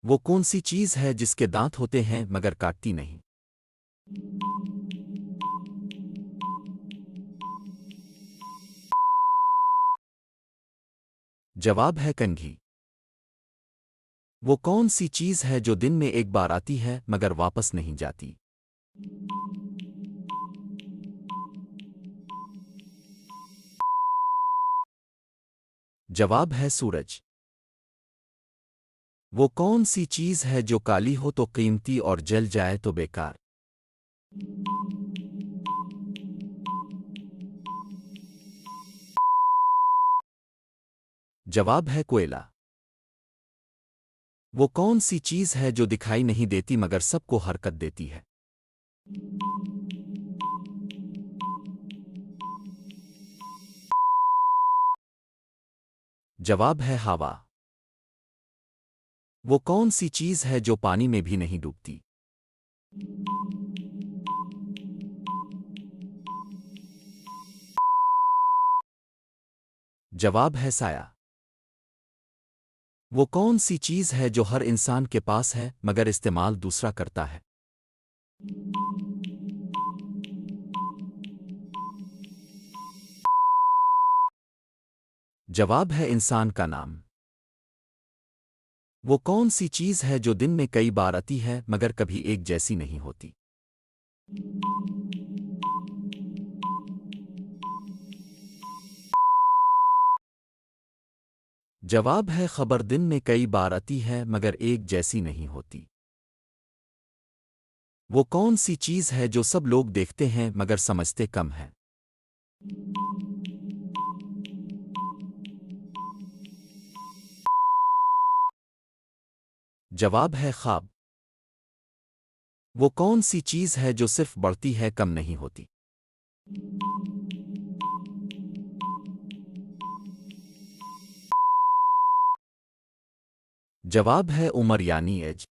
वो कौन सी चीज़ है जिसके दांत होते हैं मगर काटती नहीं? जवाब है कंघी। वो कौन सी चीज़ है जो दिन में एक बार आती है मगर वापस नहीं जाती? जवाब है सूरज। वो कौन सी चीज़ है जो काली हो तो कीमती और जल जाए तो बेकार? जवाब है कोयला। वो कौन सी चीज़ है जो दिखाई नहीं देती मगर सबको हरकत देती है? जवाब है हवा। वो कौन सी चीज़ है जो पानी में भी नहीं डूबती? जवाब है साया। वो कौन सी चीज़ है जो हर इंसान के पास है मगर इस्तेमाल दूसरा करता है? जवाब है इंसान का नाम। वो कौन सी चीज़ है जो दिन में कई बार आती है मगर कभी एक जैसी नहीं होती? जवाब है खबर। दिन में कई बार आती है मगर एक जैसी नहीं होती। वो कौन सी चीज़ है जो सब लोग देखते हैं मगर समझते कम है? जवाब है ख्वाब। वो कौन सी चीज़ है जो सिर्फ बढ़ती है कम नहीं होती? जवाब है उम्र यानी एज।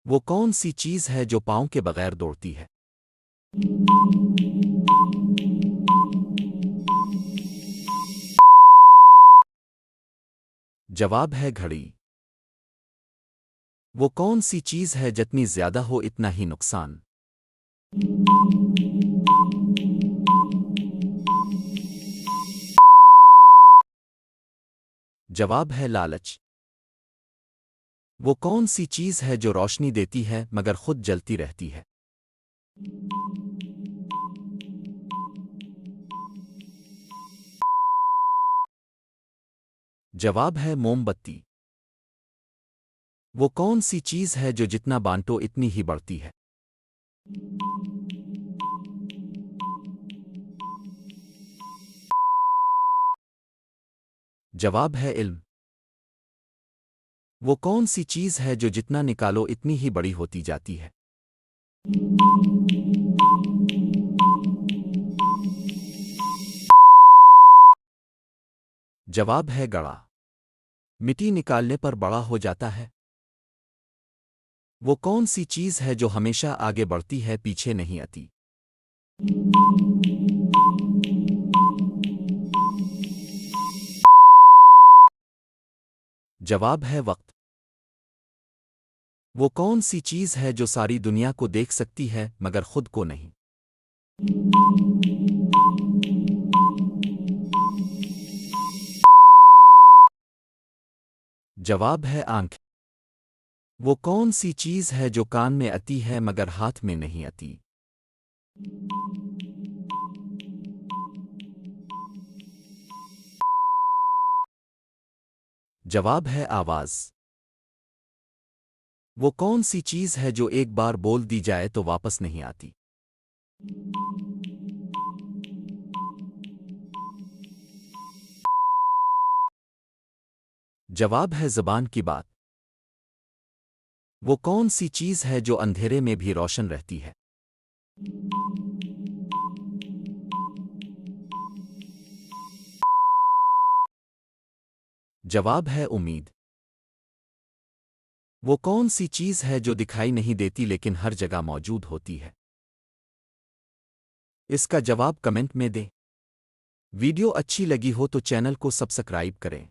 वो कौन सी चीज़ है जो पाँव के बगैर दौड़ती है? जवाब है घड़ी। वो कौन सी चीज़ है जितनी ज्यादा हो इतना ही नुकसान? जवाब है लालच। वो कौन सी चीज़ है जो रोशनी देती है मगर खुद जलती रहती है? जवाब है मोमबत्ती। वो कौन सी चीज़ है जो जितना बांटो इतनी ही बढ़ती है? जवाब है इल्म। वो कौन सी चीज़ है जो जितना निकालो इतनी ही बड़ी होती जाती है? जवाब है गड़ा। मिट्टी निकालने पर बड़ा हो जाता है। वो कौन सी चीज़ है जो हमेशा आगे बढ़ती है पीछे नहीं आती? जवाब है वक्त। वो कौन सी चीज़ है जो सारी दुनिया को देख सकती है मगर खुद को नहीं? जवाब है आंख। वो कौन सी चीज़ है जो कान में आती है मगर हाथ में नहीं आती? जवाब है आवाज़। वो कौन सी चीज़ है जो एक बार बोल दी जाए तो वापस नहीं आती? जवाब है ज़बान की बात। वो कौन सी चीज़ है जो अंधेरे में भी रोशन रहती है? जवाब है उम्मीद। वो कौन सी चीज़ है जो दिखाई नहीं देती लेकिन हर जगह मौजूद होती है? इसका जवाब कमेंट में दें। वीडियो अच्छी लगी हो तो चैनल को सब्सक्राइब करें।